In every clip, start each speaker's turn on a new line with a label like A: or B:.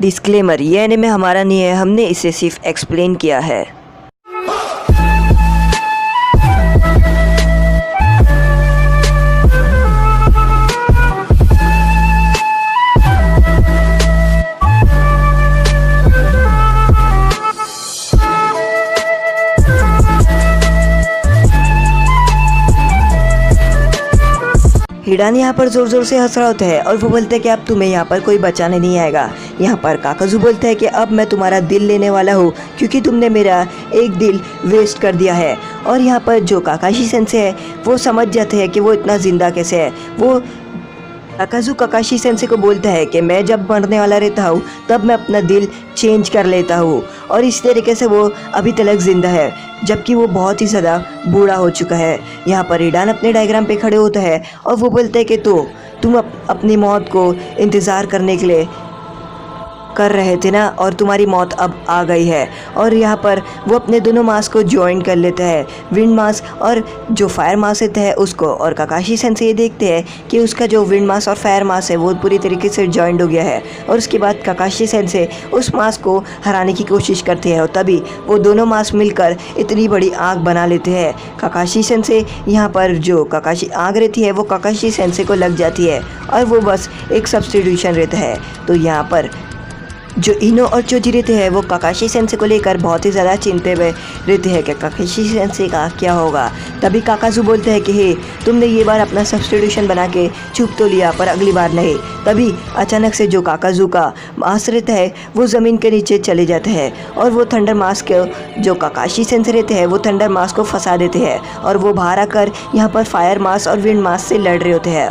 A: Disclaimer, ये anime हमारा नहीं है, हमने इसे सिर्फ एक्सप्लेन किया है। हिडान यहाँ पर जोर जोर से हंस रहा होता है और वो बोलता है कि अब तुम्हें यहाँ पर कोई बचाने नहीं आएगा। यहाँ पर काकाजू बोलता है कि अब मैं तुम्हारा दिल लेने वाला हूँ क्योंकि तुमने मेरा एक दिल वेस्ट कर दिया है। और यहाँ पर जो काकाशी सेंसे है वो समझ जाते हैं कि वो इतना ज़िंदा कैसे है। वो काकाजू काकाशी सेंसे को बोलता है कि मैं जब मरने वाला रहता हूँ तब मैं अपना दिल चेंज कर लेता हूँ, और इस तरीके से वो अभी तक ज़िंदा है जबकि वो बहुत ही ज़्यादा बूढ़ा हो चुका है। यहाँ पर हिडान अपने डायग्राम पे खड़े होता है और वो बोलते हैं कि तुम अपनी मौत को इंतज़ार करने के लिए कर रहे थे ना, और तुम्हारी मौत अब आ गई है। और यहाँ पर वो अपने दोनों मास को ज्वाइन कर लेता है, विंड मास और जो फायर मास रहता है उसको। और काकाशी सेंसे ये देखते हैं कि उसका जो विंड मास और फायर मास है वो पूरी तरीके से ज्वाइंट हो गया है। और उसके बाद काकाशी सेंसे उस मास को हराने की कोशिश करते हैं और तभी वो दोनों मास मिलकर इतनी बड़ी आग बना लेते हैं। काकाशी सेंसे यहाँ पर जो काकाशी आग रहती है वो काकाशी सेंसे को लग जाती है और वो बस एक सब्स्टिट्यूशन रहता है। तो यहाँ पर जो इनो और चोजी रहते हैं वो काकाशी सेंसे को लेकर बहुत ही ज़्यादा चिंतित में रहते हैं कि काकाशी सेंसे का क्या होगा। तभी काकाजू बोलते हैं कि हे, तुमने ये बार अपना सब्स्टिट्यूशन बना के छुप तो लिया पर अगली बार नहीं। तभी अचानक से जो काकाजू का मास रहता है वो ज़मीन के नीचे चले जाते हैं और वो थंडर मास के जो काकाशी सेंसे रहते हैं वो थंडर मास को फंसा देते हैं और वो बाहर आकर यहाँ पर फायर मास और विंड मास से लड़ रहे होते हैं।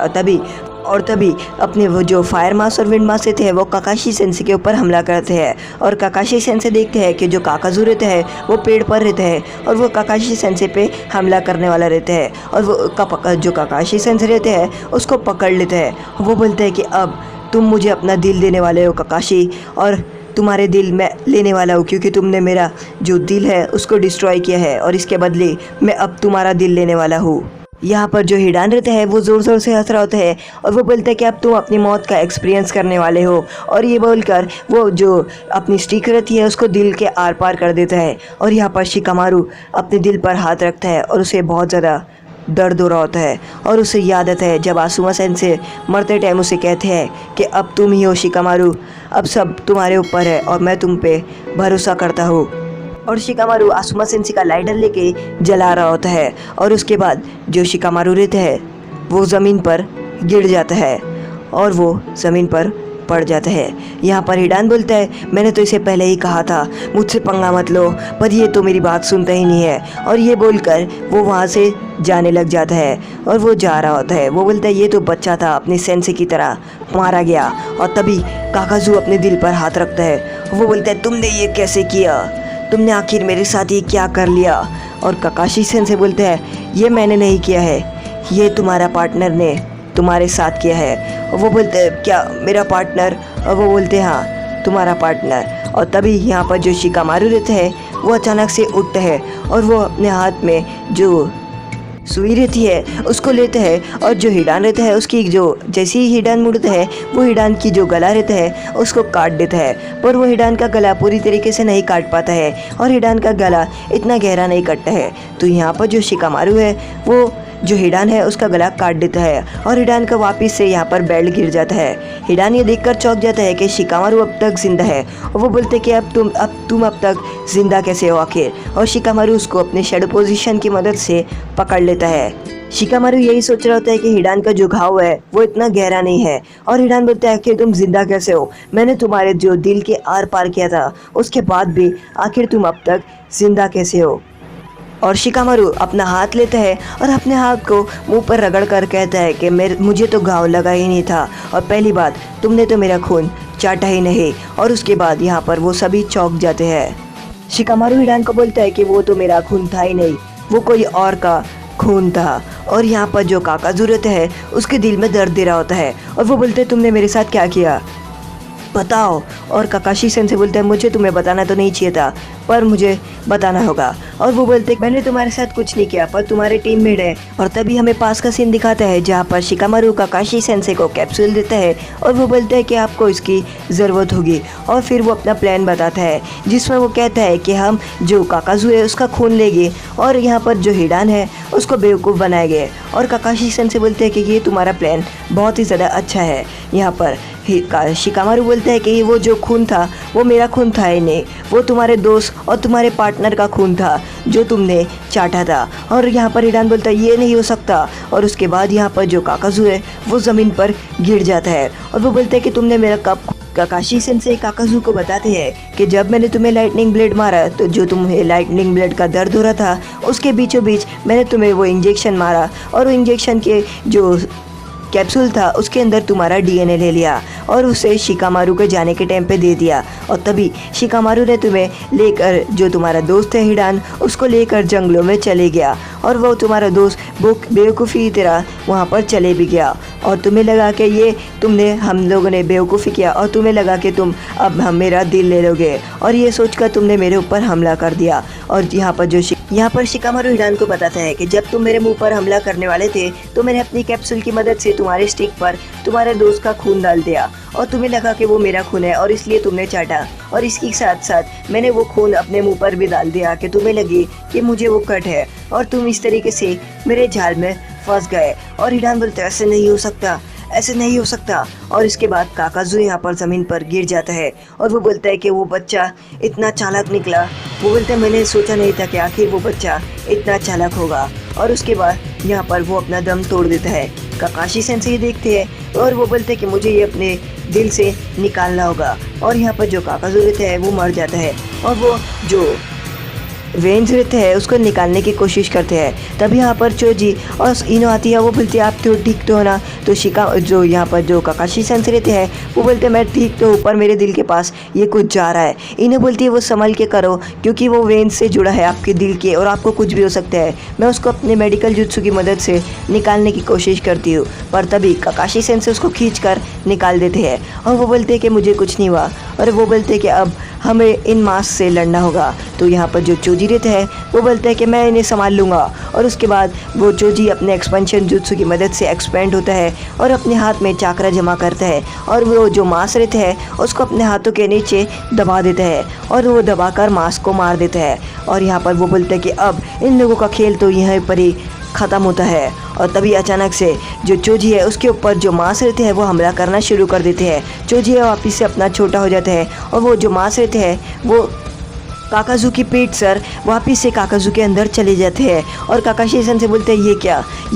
A: और तभी अपने वो जो फायर मास और विंड मास रहते हैं वो काकाशी सेंसे के ऊपर हमला करते हैं। और काकाशी सेंसे देखते हैं कि जो काकाजू रहते हैं वो पेड़ पर रहते हैं और वो काकाशी सेंसे पे हमला करने वाला रहते हैं। और वो जो काकाशी सेंसे रहते हैं उसको पकड़ लेते हैं। वो बोलते हैं कि अब तुम मुझे अपना दिल देने वाले हो काकाशी, और तुम्हारे दिल मैं लेने वाला हूँ क्योंकि तुमने मेरा जो दिल है उसको डिस्ट्रॉय किया है, और इसके बदले मैं अब तुम्हारा दिल लेने वाला हूँ। यहाँ पर जो हिडान रहता है वो ज़ोर ज़ोर से हंस रहा होता है और वो बोलता है कि अब तुम अपनी मौत का एक्सपीरियंस करने वाले हो। और ये बोलकर वो जो अपनी स्टिक रहती है उसको दिल के आर पार कर देता है। और यहाँ पर शिकामारू अपने दिल पर हाथ रखता है और उसे बहुत ज़्यादा दर्द हो रहा होता है और उसे याद आता है जब आसुमा सेंसे मरते टाइम उसे कहते हैं कि अब तुम ही हो शिकामारू, अब सब तुम्हारे ऊपर है और मैं तुम पे भरोसा करता हूँ। और शिकामारू आसुमा सेंसे का लाइटर लेके जला रहा होता है और उसके बाद जो शिकामारू रहता है वो ज़मीन पर गिर जाता है और वो ज़मीन पर पड़ जाता है। यहाँ पर हिडान बोलता है, मैंने तो इसे पहले ही कहा था मुझसे पंगा मत लो, पर ये तो मेरी बात सुनता ही नहीं है। और ये बोलकर वो वहाँ से जाने लग जाता है और वो जा रहा होता है। वो बोलता है ये तो बच्चा था, अपने सेंसे की तरह मारा गया। और तभी काकाजू अपने दिल पर हाथ रखता है। वो बोलता है तुमने ये कैसे किया, तुमने आखिर मेरे साथ ये क्या कर लिया। और काकाशी सेंसे बोलते हैं ये मैंने नहीं किया है, ये तुम्हारा पार्टनर ने तुम्हारे साथ किया है। और वो बोलते हैं क्या मेरा पार्टनर, और वो बोलते हैं हाँ तुम्हारा पार्टनर। और तभी यहाँ पर जो शिकामारू रहते हैं वो अचानक से उठते हैं और वो अपने हाथ में जो सुई रहती है उसको लेते हैं और जो हिडान रहता है उसकी जो जैसे ही हिडान मुड़ता है वो हिडान की जो गला रहता है उसको काट देता है। पर वो हिडान का गला पूरी तरीके से नहीं काट पाता है और हिडान का गला इतना गहरा नहीं कटता है। तो यहाँ पर जो शिकामारू है वो जो हिडान है उसका गला काट देता है और हिडान का वापस से यहाँ पर बेल्ट गिर जाता है। हिडान ये देखकर चौंक जाता है कि शिकामारू अब तक जिंदा है और वो बोलते कि अब तुम अब तक जिंदा कैसे हो आखिर। और शिकामारू उसको अपने शैडो पोजीशन की मदद से पकड़ लेता है। शिकामारू यही सोच रहा होता है कि हिडान का जो घाव है वो इतना गहरा नहीं है। और हिडान बोलता है कि तुम जिंदा कैसे हो, मैंने तुम्हारे जो दिल के आर पार किया था उसके बाद भी आखिर तुम अब तक जिंदा कैसे हो। और शिकामारू अपना हाथ लेता है और अपने हाथ को मुंह पर रगड़ कर कहता है कि मुझे तो घाव लगा ही नहीं था, और पहली बात तुमने तो मेरा खून चाटा ही नहीं। और उसके बाद यहाँ पर वो सभी चौंक जाते हैं। शिकामारू हिडान को बोलता है कि वो तो मेरा खून था ही नहीं, वो कोई और का खून था। और यहाँ पर जो काकाजू रहता है उसके दिल में दर्द दे रहा होता है और वो बोलते हैं तुमने मेरे साथ क्या किया बताओ। और काकाशी सेंसे बोलते हैं मुझे तुम्हें बताना तो नहीं चाहिए था, पर मुझे बताना होगा। और वो बोलते मैंने तुम्हारे साथ कुछ नहीं किया, पर तुम्हारे टीममेट है। और तभी हमें पास का सीन दिखाता है जहाँ पर शिकामारू काकाशी सेंसे को कैप्सूल देता है और वो बोलता है कि आपको इसकी ज़रूरत होगी। और फिर वो अपना प्लान बताता है जिसमें वो कहता है कि हम जो काकाजू है उसका खून लेंगे और यहाँ पर जो हिडान है उसको बेवकूफ़ बनाएंगे। और काकाशी सेंसे बोलते हैं कि ये तुम्हारा प्लान बहुत ही ज़्यादा अच्छा है। यहाँ पर शिकामारू बोलता है कि वो जो खून था वो मेरा खून था ही नहीं, वो तुम्हारे दोस्त और तुम्हारे पार्टनर का खून था जो तुमने चाटा था। और यहाँ पर हिडान बोलता है ये नहीं हो सकता। और उसके बाद यहाँ पर जो काकाजू है वो ज़मीन पर गिर जाता है और वो बोलता है कि तुमने मेरा कब। काकाशी सेंसे काकाजू को बताते हैं कि जब मैंने तुम्हें लाइटनिंग ब्लेड मारा तो जो तुम्हें लाइटनिंग ब्लेड का दर्द हो रहा था उसके बीचों बीच मैंने तुम्हें वो इंजेक्शन मारा और वो इंजेक्शन के जो कैप्सूल था उसके अंदर तुम्हारा डीएनए ले लिया और उसे शिकामारू के जाने के टाइम पे दे दिया। और तभी शिकामारू ने तुम्हें लेकर जो तुम्हारा दोस्त है हिडान उसको लेकर जंगलों में चले गया और वो तुम्हारा दोस्त बेवकूफ़ी की तरह वहाँ पर चले भी गया। और तुम्हें लगा कि ये तुमने हम लोगों ने बेवकूफ़ी किया और तुम्हें लगा कि तुम अब हम मेरा दिल ले लोगे और ये सोचकर तुमने मेरे ऊपर हमला कर दिया। और यहाँ पर शिकामारू हिडान को बताता है कि जब तुम मेरे मुंह पर हमला करने वाले थे तो मैंने अपनी कैप्सूल की मदद से तुम्हारे स्टिक पर तुम्हारे दोस्त का खून डाल दिया और तुम्हें लगा कि वो मेरा खून है और इसलिए तुमने चाटा। और इसके साथ साथ मैंने वो खून अपने मुंह पर भी डाल दिया कि तुम्हें लगे कि मुझे वो कट है और तुम इस तरीके से मेरे जाल में फंस गए। और हिडान बोलते ऐसे नहीं हो सकता, ऐसे नहीं हो सकता। और इसके बाद काकाजू यहाँ पर ज़मीन पर गिर जाता है और वो बोलता है कि वो बच्चा इतना चालाक निकला। वो बोलता है मैंने सोचा नहीं था कि आखिर वो बच्चा इतना चालाक होगा। और उसके बाद यहाँ पर वो अपना दम तोड़ देता है। काकाशी सेंसे ये देखते हैं और वो बोलते हैं कि मुझे ये अपने दिल से निकालना होगा। और यहाँ पर जो काकाजू रहता है वो मर जाता है और वो जो वेन्स रहते हैं उसको निकालने की कोशिश करते हैं। तभी यहाँ पर चोजी और इनो आती है। वो बोलती है आप तो ठीक तो हो ना। तो जो यहाँ पर जो काकाशी सेंसे रहते हैं वो बोलते हैं मैं ठीक तो ऊपर मेरे दिल के पास ये कुछ जा रहा है। इनो बोलती है वो संभल के करो क्योंकि वो वेन्स से जुड़ा है आपके दिल के और आपको कुछ भी हो सकता है। मैं उसको अपने मेडिकल जुत्सु की मदद से निकालने की कोशिश करती हूँ। पर तभी काकाशी सेंसे उसको खींच कर निकाल देते हैं और वो बोलते हैं कि मुझे कुछ नहीं हुआ। और वो बोलते हैं कि अब हमें इन मास से लड़ना होगा। तो यहाँ पर जो चोजी रहता है वो बोलता है कि मैं इन्हें संभाल लूँगा। और उसके बाद वो चोजी अपने एक्सपेंशन जुत्सु की मदद से एक्सपेंड होता है और अपने हाथ में चाकरा जमा करता है और वो जो मांस रहता है उसको अपने हाथों के नीचे दबा देता है और वो दबाकर मांस को मार देता है। और यहाँ पर वो बोलता है कि अब इन लोगों का खेल तो यहीं पर ही ख़त्म होता है। और तभी अचानक से जो चोजी है उसके ऊपर जो मांस रहते हैं वो हमला करना शुरू कर देते हैं। चोजी वापिस से अपना छोटा हो जाता है और वो जो मांस रहते हैं वो काकाजू की पीठ सर वापिस से काकाजू के अंदर चले जाते हैं। और काकाशी सेंसे बोलते हैं ये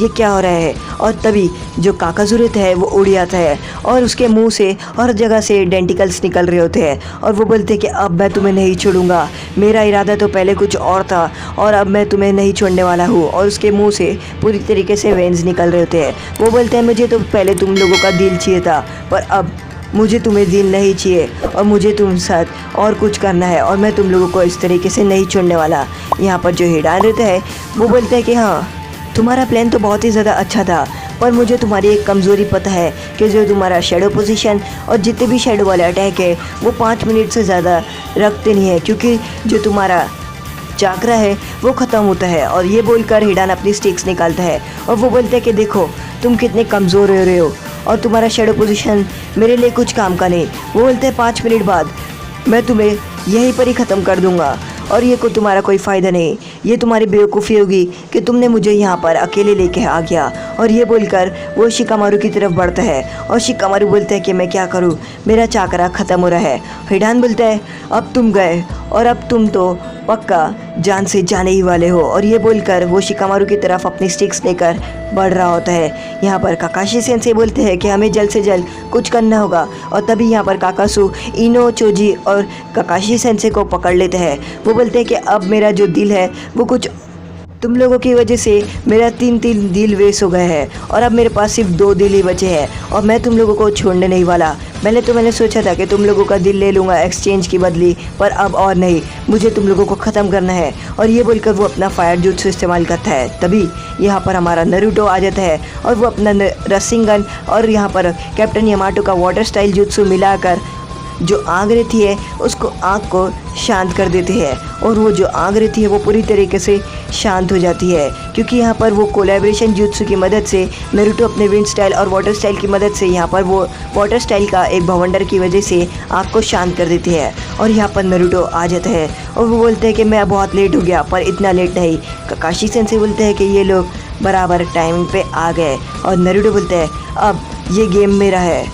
A: क्या हो रहा है। और तभी जो काकाजू रहता है वो उड़ जाता है और उसके मुंह से हर जगह से डेंटिकल्स निकल रहे होते हैं। और वो बोलते हैं कि अब मैं तुम्हें नहीं छोड़ूंगा, मेरा इरादा तो पहले कुछ और था और अब मैं तुम्हें नहीं छोड़ने वाला हूँ। और उसके मुंह से पूरी तरीके से वेन्स निकल रहे होते हैं। वो बोलते हैं मुझे तो पहले तुम लोगों का दिल चाहिए था पर अब मुझे तुम्हें दिल नहीं चाहिए और मुझे तुम साथ और कुछ करना है और मैं तुम लोगों को इस तरीके से नहीं छोड़ने वाला। यहाँ पर जो हिडान रहता है वो बोलता है कि हाँ तुम्हारा प्लान तो बहुत ही ज़्यादा अच्छा था पर मुझे तुम्हारी एक कमज़ोरी पता है कि जो तुम्हारा शेडो पोजीशन और जितने भी शेडो वाले अटैक है वो 5 मिनट से ज़्यादा रखते नहीं है क्योंकि जो तुम्हारा चाकरा है वो ख़त्म होता है। और ये बोलकर हिडान अपनी स्टिक्स निकालता है और वो बोलता है कि देखो तुम कितने कमज़ोर हो रहे हो और तुम्हारा शेडो पोजीशन मेरे लिए कुछ काम का नहीं। वो बोलते हैं 5 मिनट बाद मैं तुम्हें यहीं पर ही ख़त्म कर दूंगा और ये को तुम्हारा कोई फ़ायदा नहीं, ये तुम्हारी बेवकूफ़ी होगी कि तुमने मुझे यहाँ पर अकेले लेके आ गया। और ये बोलकर वो शिकामारू की तरफ बढ़ता है और शिकामारू बोलता है कि मैं क्या करूँ, मेरा चाकरा ख़त्म हो रहा है। हिडान बोलता है अब तुम गए और अब तुम तो पक्का जान से जाने ही वाले हो। और ये बोलकर वो शिकामारू की तरफ अपनी स्टिक्स लेकर बढ़ रहा होता है। यहाँ पर काकाशी सेंसे बोलते हैं कि हमें जल्द से जल्द कुछ करना होगा। और तभी यहाँ पर काकासू इनो चोजी और काकाशी सेंसे को पकड़ लेते हैं। वो बोलते हैं कि अब मेरा जो दिल है वो कुछ तुम लोगों की वजह से मेरा 3 दिल वेस्ट हो गए हैं और अब मेरे पास सिर्फ 2 दिल ही बचे हैं और मैं तुम लोगों को छोड़ने नहीं वाला। पहले तो मैंने सोचा था कि तुम लोगों का दिल ले लूँगा एक्सचेंज की बदली, पर अब और नहीं, मुझे तुम लोगों को ख़त्म करना है। और ये बोलकर वो अपना फायर जुत्सु इस्तेमाल करता है। तभी यहाँ पर हमारा नारुतो आ जाता है और वो अपना रस्सिंगन और यहाँ पर कैप्टन यामाटो का वाटर स्टाइल जुत्सु मिलाकर जो आग रहती है उसको आग को शांत कर देते हैं और वो जो आग रहती है वो पूरी तरीके से शांत हो जाती है, क्योंकि यहाँ पर वो कोलैबोरेशन jutsu की मदद से नारुतो अपने विंड स्टाइल और वाटर स्टाइल की मदद से यहाँ पर वो वाटर स्टाइल का एक भवंडर की वजह से आग को शांत कर देती है। और यहाँ पर नारुतो आ जाता है और वो बोलते हैं कि मैं बहुत लेट हो गया, पर इतना लेट नहीं। काकाशी सेंसेई बोलते हैं कि ये लोग बराबर टाइम पे आ गए और नारुतो बोलते हैं अब ये गेम मेरा है।